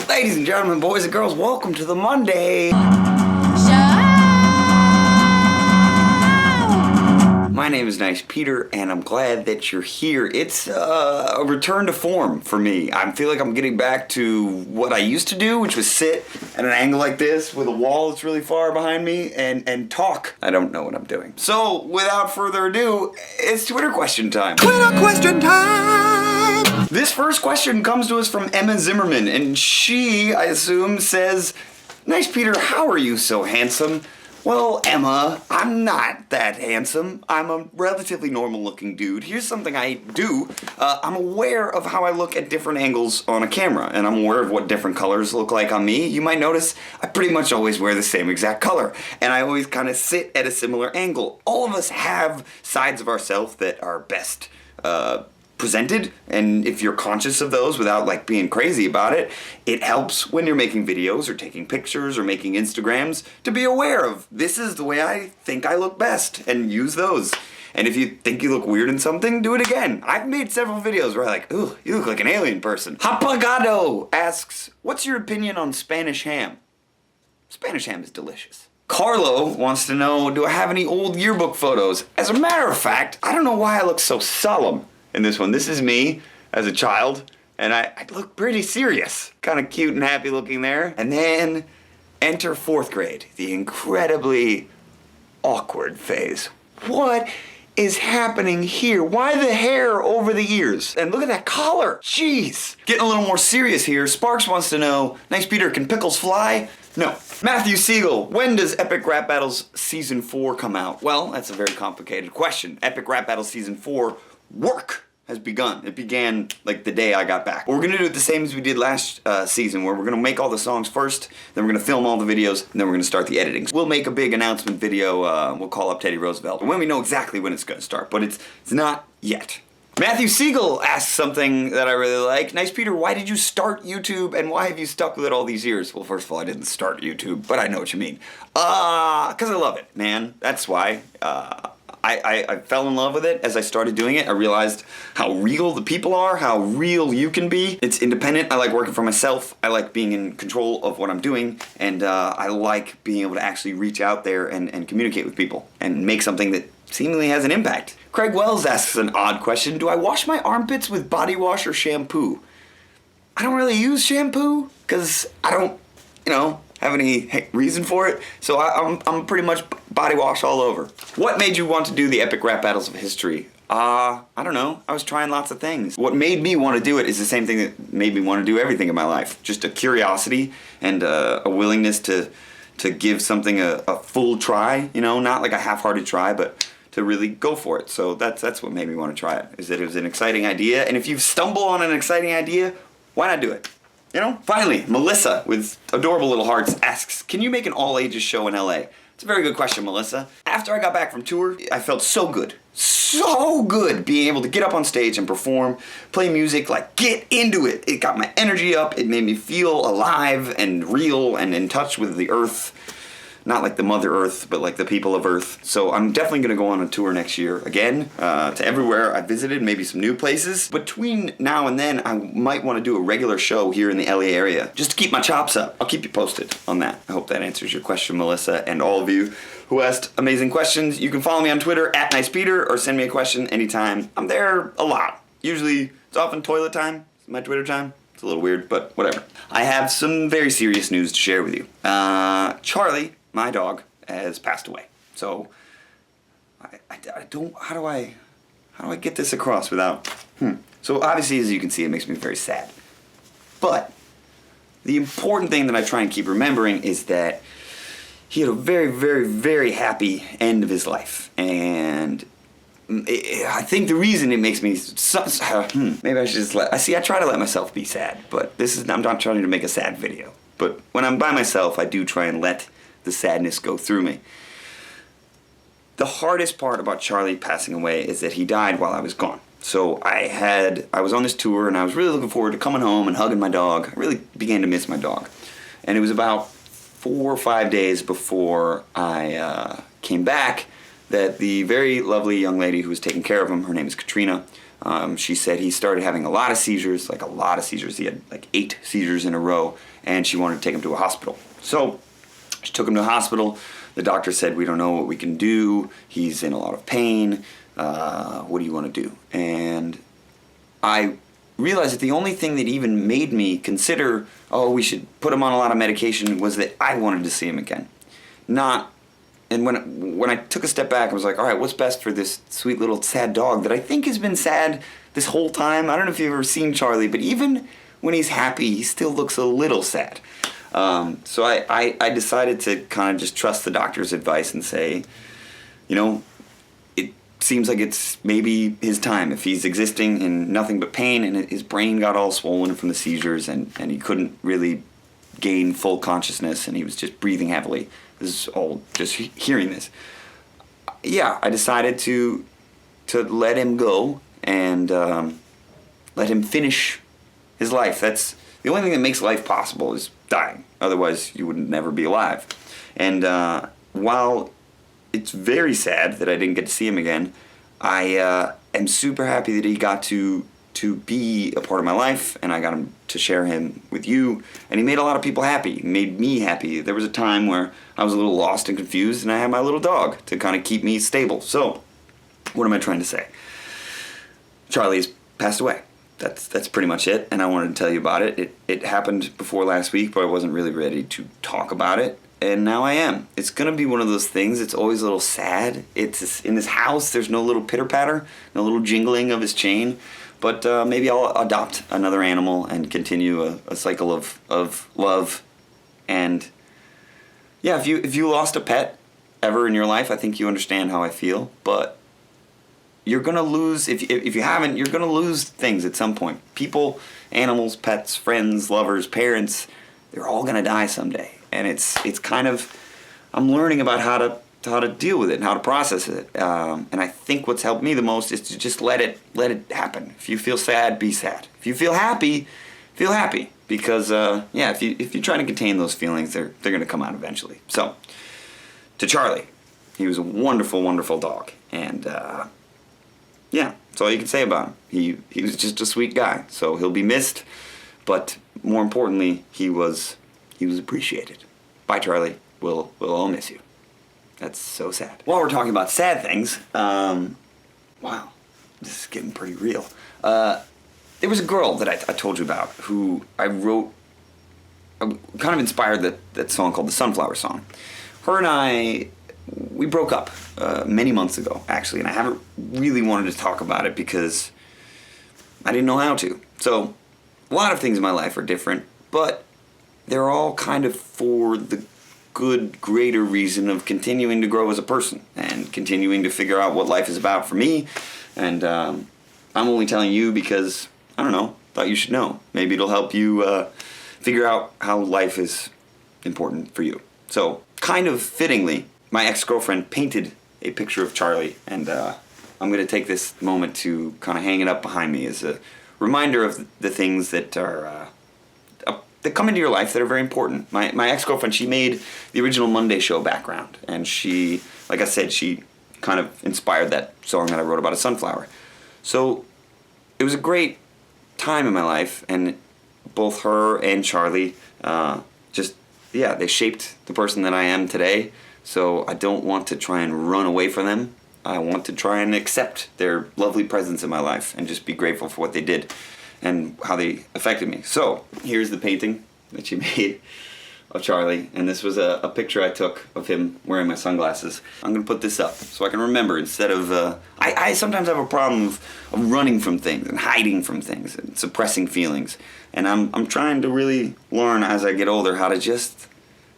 Ladies and gentlemen, boys and girls, welcome to the Monday. My name is Nice Peter, and I'm glad that you're here. It's a return to form for me. I feel like I'm getting back to what I used to do, which was sit at an angle like this with a wall that's really far behind me and talk. I don't know what I'm doing. So, without further ado, it's Twitter question time. Twitter question time! This first question comes to us from Emma Zimmerman, and she, I assume, says, "Nice Peter, how are you so handsome?" Well, Emma, I'm not that handsome. I'm a relatively normal-looking dude. Here's something I do. I'm aware of how I look at different angles on a camera, and I'm aware of what different colors look like on me. You might notice I pretty much always wear the same exact color, and I always kind of sit at a similar angle. All of us have sides of ourselves that are best presented, and if you're conscious of those without like being crazy about it, it helps when you're making videos or taking pictures or making Instagrams to be aware of this is the way I think I look best and use those. And if you think you look weird in something, do it again. I've made several videos where I'm like, ooh, you look like an alien person. Hapagado asks, what's your opinion on Spanish ham? Spanish ham is delicious. Carlo wants to know, do I have any old yearbook photos? As a matter of fact, I don't know why I look so solemn in this one. This is me as a child, and I look pretty serious. Kind of cute and happy looking there. And then enter 4th grade, the incredibly awkward phase. What is happening here? Why the hair over the ears? And look at that collar. Jeez. Getting a little more serious here. Sparks wants to know, Nice Peter, can pickles fly? No. Matthew Siegel, when does Epic Rap Battles Season 4 come out? Well, that's a very complicated question. Epic Rap Battles Season 4 work has begun. It began like the day I got back. We're gonna do it the same as we did last season, where we're gonna make all the songs first, then we're gonna film all the videos, and then we're gonna start the editing. We'll make a big announcement video, we'll call up Teddy Roosevelt, when we know exactly when it's gonna start, but it's not yet. Matthew Siegel asks something that I really like. Nice Peter, why did you start YouTube, and why have you stuck with it all these years? Well, first of all, I didn't start YouTube, but I know what you mean. 'Cause I love it, man. That's why. I fell in love with it as I started doing it. I realized how real the people are, how real you can be. It's independent. I like working for myself. I like being in control of what I'm doing. And I like being able to actually reach out there and communicate with people and make something that seemingly has an impact. Craig Wells asks an odd question. Do I wash my armpits with body wash or shampoo? I don't really use shampoo because I don't, have any reason for it, so I'm pretty much body wash all over. What made you want to do the Epic Rap Battles of History? I don't know. I was trying lots of things. What made me want to do it is the same thing that made me want to do everything in my life. Just a curiosity and a willingness to give something a full try, not like a half-hearted try, but to really go for it. So that's what made me want to try it, is that it was an exciting idea, and if you stumble on an exciting idea, why not do it? Finally, Melissa with adorable little hearts asks, can you make an all-ages show in LA? It's a very good question, Melissa. After I got back from tour, I felt so good being able to get up on stage and perform, play music, like get into it. It got my energy up, it made me feel alive and real and in touch with the earth. Not like the Mother Earth, but like the people of Earth. So I'm definitely going to go on a tour next year again, to everywhere I visited, maybe some new places. Between now and then, I might want to do a regular show here in the LA area, just to keep my chops up. I'll keep you posted on that. I hope that answers your question, Melissa, and all of you who asked amazing questions. You can follow me on Twitter, @NicePeter, or send me a question anytime. I'm there a lot. Usually, it's often toilet time, it's my Twitter time. It's a little weird, but whatever. I have some very serious news to share with you. Charlie, my dog, has passed away. So I don't, how do I get this across without, So obviously, as you can see, it makes me very sad. But the important thing that I try and keep remembering is that he had a very, very, very happy end of his life. And I think the reason it makes me maybe I should just I try to let myself be sad, but I'm not trying to make a sad video. But when I'm by myself, I do try and let the sadness go through me. The hardest part about Charlie passing away is that he died while I was gone. So I was on this tour, and I was really looking forward to coming home and hugging my dog. I really began to miss my dog. And it was about 4 or 5 days before I came back that the very lovely young lady who was taking care of him, her name is Katrina, She said he started having a lot of seizures, like a lot of seizures. He had like 8 seizures in a row, and she wanted to take him to a hospital. So she took him to a hospital. The doctor said, we don't know what we can do. He's in a lot of pain. What do you want to do? And I realized that the only thing that even made me consider, oh, we should put him on a lot of medication, was that I wanted to see him again. And when I took a step back, I was like, all right, what's best for this sweet little sad dog that I think has been sad this whole time? I don't know if you've ever seen Charlie, but even when he's happy, he still looks a little sad. So I decided to kind of just trust the doctor's advice and say, it seems like it's maybe his time. If he's existing in nothing but pain and his brain got all swollen from the seizures and he couldn't really gain full consciousness and he was just breathing heavily. This is all just hearing this. Yeah, I decided to let him go and let him finish his life. That's the only thing that makes life possible is dying. Otherwise, you would never be alive. And while it's very sad that I didn't get to see him again, I am super happy that he got to be a part of my life, and I got him to share him with you, and he made a lot of people happy. He made me happy. There was a time where I was a little lost and confused, and I had my little dog to kind of keep me stable. So, what am I trying to say? Charlie's passed away. That's pretty much it, and I wanted to tell you about it. It happened before last week, but I wasn't really ready to talk about it, and now I am. It's going to be one of those things. It's always a little sad. It's in his house. There's no little pitter-patter, no little jingling of his chain. But maybe I'll adopt another animal and continue a cycle of love. And yeah, if you lost a pet ever in your life, I think you understand how I feel. But you're gonna lose if you haven't. You're gonna lose things at some point. People, animals, pets, friends, lovers, parents. They're all gonna die someday. And it's kind of, I'm learning about how to deal with it and how to process it. And I think what's helped me the most is to just let it happen. If you feel sad, be sad. If you feel happy, feel happy. Because if you try to contain those feelings, they're going to come out eventually. So, to Charlie, he was a wonderful, wonderful dog, and that's all you can say about him. He was just a sweet guy. So he'll be missed, but more importantly, he was appreciated. Bye, Charlie. We'll all miss you. That's so sad. While we're talking about sad things, wow, this is getting pretty real. There was a girl that I told you about who I wrote, kind of inspired that song called the Sunflower Song. Her and I, we broke up many months ago, actually, and I haven't really wanted to talk about it because I didn't know how to. So, a lot of things in my life are different, but they're all kind of for the good, greater reason of continuing to grow as a person and continuing to figure out what life is about for me. And I'm only telling you because, I don't know, thought you should know. Maybe it'll help you figure out how life is important for you. So, kind of fittingly, my ex-girlfriend painted a picture of Charlie, and I'm going to take this moment to kind of hang it up behind me as a reminder of the things that are that come into your life that are very important. My ex-girlfriend, she made the original Monday show background, and she, like I said, she kind of inspired that song that I wrote about a sunflower. So it was a great time in my life, and both her and Charlie they shaped the person that I am today. So I don't want to try and run away from them. I want to try and accept their lovely presence in my life and just be grateful for what they did and how they affected me. So, here's the painting that she made of Charlie, and this was a picture I took of him wearing my sunglasses. I'm going to put this up so I can remember instead of... I sometimes have a problem of running from things and hiding from things and suppressing feelings, and I'm trying to really learn as I get older how to just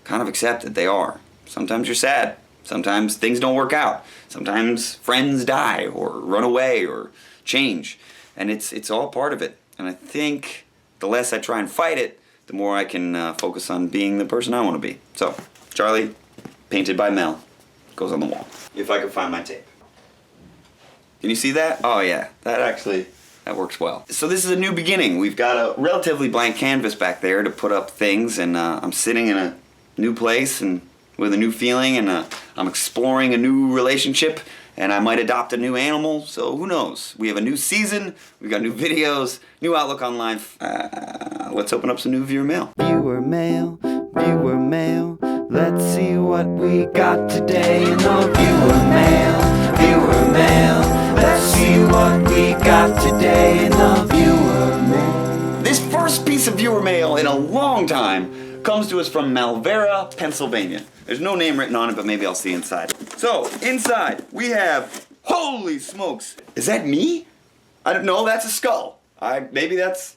kind of accept that they are. Sometimes you're sad. Sometimes things don't work out. Sometimes friends die or run away or change, and it's all part of it. And I think the less I try and fight it, the more I can focus on being the person I want to be. So, Charlie, painted by Mel, goes on the wall. If I can find my tape. Can you see that? Oh yeah, that works well. So this is a new beginning. We've got a relatively blank canvas back there to put up things, and I'm sitting in a new place and with a new feeling, and I'm exploring a new relationship, and I might adopt a new animal, so who knows? We have a new season, we've got new videos, new outlook on life. Let's open up some new viewer mail. Viewer mail, viewer mail. Let's see what we got today in the viewer mail, viewer mail. Let's see what we got today in the viewer mail. This first piece of viewer mail in a long time comes to us from Malvera, Pennsylvania. There's no name written on it, but maybe I'll see inside. So, inside, we have, holy smokes, is that me? I don't know, that's a skull. Maybe that's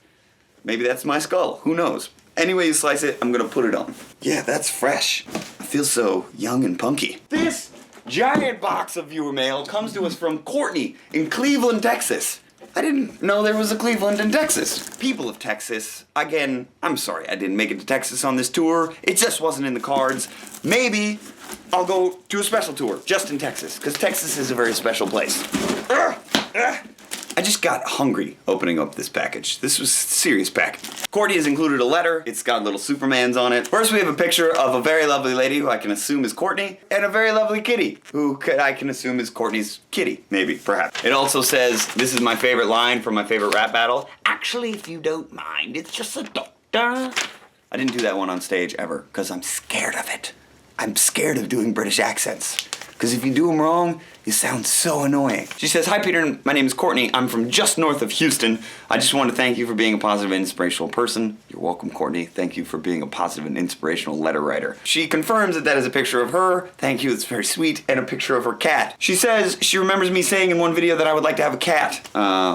my skull, who knows? Any way you slice it, I'm gonna put it on. Yeah, that's fresh. I feel so young and punky. This giant box of viewer mail comes to us from Courtney in Cleveland, Texas. I didn't know there was a Cleveland in Texas. People of Texas, again, I'm sorry I didn't make it to Texas on this tour. It just wasn't in the cards. Maybe I'll go to a special tour just in Texas, because Texas is a very special place. I just got hungry opening up this package. This was a serious package. Courtney has included a letter. It's got little Supermans on it. First we have a picture of a very lovely lady who I can assume is Courtney, and a very lovely kitty who I can assume is Courtney's kitty, maybe, perhaps. It also says, this is my favorite line from my favorite rap battle. Actually, if you don't mind, it's just a doctor. I didn't do that one on stage ever, because I'm scared of it. I'm scared of doing British accents. Because if you do them wrong, you sound so annoying. She says, "Hi Peter, my name is Courtney. I'm from just north of Houston. I just want to thank you for being a positive and inspirational person." You're welcome, Courtney. Thank you for being a positive and inspirational letter writer. She confirms that that is a picture of her. Thank you, it's very sweet. And a picture of her cat. She says she remembers me saying in one video that I would like to have a cat.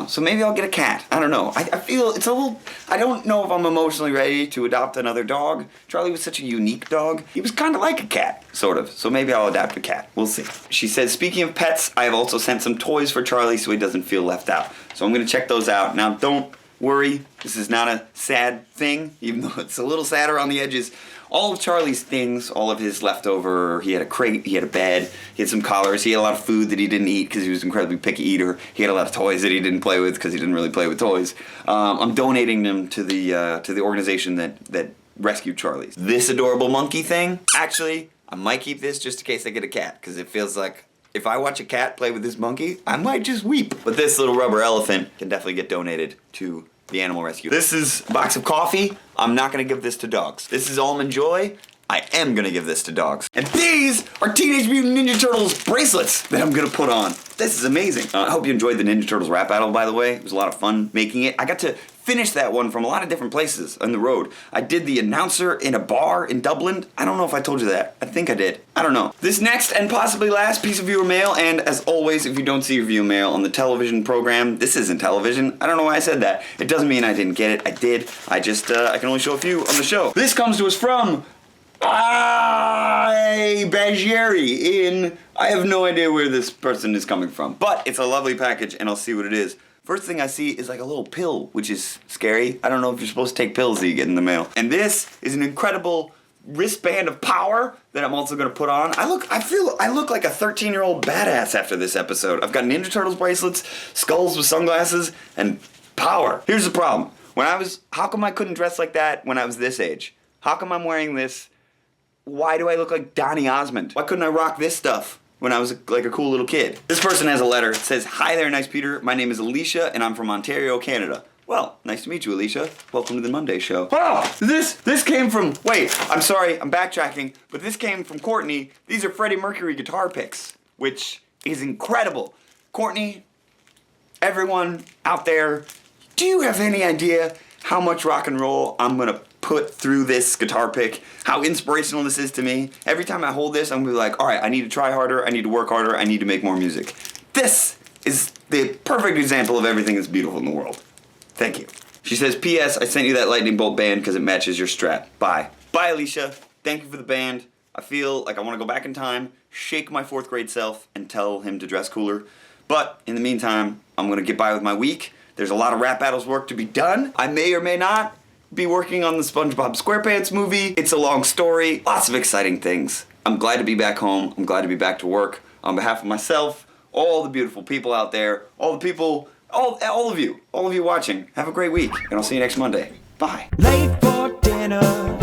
So maybe I'll get a cat. I don't know. I feel it's a little, I don't know if I'm emotionally ready to adopt another dog. Charlie was such a unique dog. He was kind of like a cat, sort of. So maybe I'll adopt a cat. We'll see. She says, speaking of pets, I have also sent some toys for Charlie so he doesn't feel left out. So I'm going to check those out. Now, don't worry. This is not a sad thing, even though it's a little sadder on the edges. All of Charlie's things, all of his leftover, he had a crate, he had a bed, he had some collars, he had a lot of food that he didn't eat because he was an incredibly picky eater. He had a lot of toys that he didn't play with because he didn't really play with toys. I'm donating them to the organization that rescued Charlie's. This adorable monkey thing, actually, I might keep this just in case I get a cat, because it feels like if I watch a cat play with this monkey, I might just weep. But this little rubber elephant can definitely get donated to the animal rescue. This is a box of coffee. I'm not gonna give this to dogs. This is Almond Joy. I am gonna give this to dogs. And these are Teenage Mutant Ninja Turtles bracelets that I'm gonna put on. This is amazing. I hope you enjoyed the Ninja Turtles rap battle, by the way. It was a lot of fun making it. I got to finish that one from a lot of different places on the road. I did the announcer in a bar in Dublin. I don't know if I told you that. I think I did. I don't know. This next and possibly last piece of viewer mail, and as always, if you don't see your viewer mail on the television program, this isn't television. I don't know why I said that. It doesn't mean I didn't get it. I did. I just, I can only show a few on the show. This comes to us from Bajeri in, I have no idea where this person is coming from, but it's a lovely package and I'll see what it is. First thing I see is like a little pill, which is scary. I don't know if you're supposed to take pills that you get in the mail. And this is an incredible wristband of power that I'm also gonna put on. I look like a 13-year-old badass after this episode. I've got Ninja Turtles bracelets, skulls with sunglasses, and power. Here's the problem. How come I couldn't dress like that when I was this age? How come I'm wearing this? Why do I look like Donny Osmond? Why couldn't I rock this stuff when I was like a cool little kid? This person has a letter. It says, "Hi there, Nice Peter. My name is Alicia and I'm from Ontario, Canada." Well, nice to meet you, Alicia. Welcome to the Monday Show. Oh, this came from, wait, I'm sorry, I'm backtracking, but this came from Courtney. These are Freddie Mercury guitar picks, which is incredible. Courtney, everyone out there, do you have any idea how much rock and roll I'm gonna put through this guitar pick? How inspirational this is to me? Every time I hold this, I'm gonna be like, all right, I need to try harder, I need to work harder, I need to make more music. This is the perfect example of everything that's beautiful in the world. Thank you. She says, "P.S. I sent you that lightning bolt band because it matches your strap. Bye." Bye, Alicia. Thank you for the band. I feel like I want to go back in time, shake my 4th grade self, and tell him to dress cooler. But in the meantime, I'm gonna get by with my week. There's a lot of rap battles work to be done. I may or may not be working on the SpongeBob SquarePants movie. It's a long story. Lots of exciting things. I'm glad to be back home. I'm glad to be back to work. On behalf of myself, all the beautiful people out there, all the people, all of you watching, have a great week, and I'll see you next Monday. Bye. Late for dinner.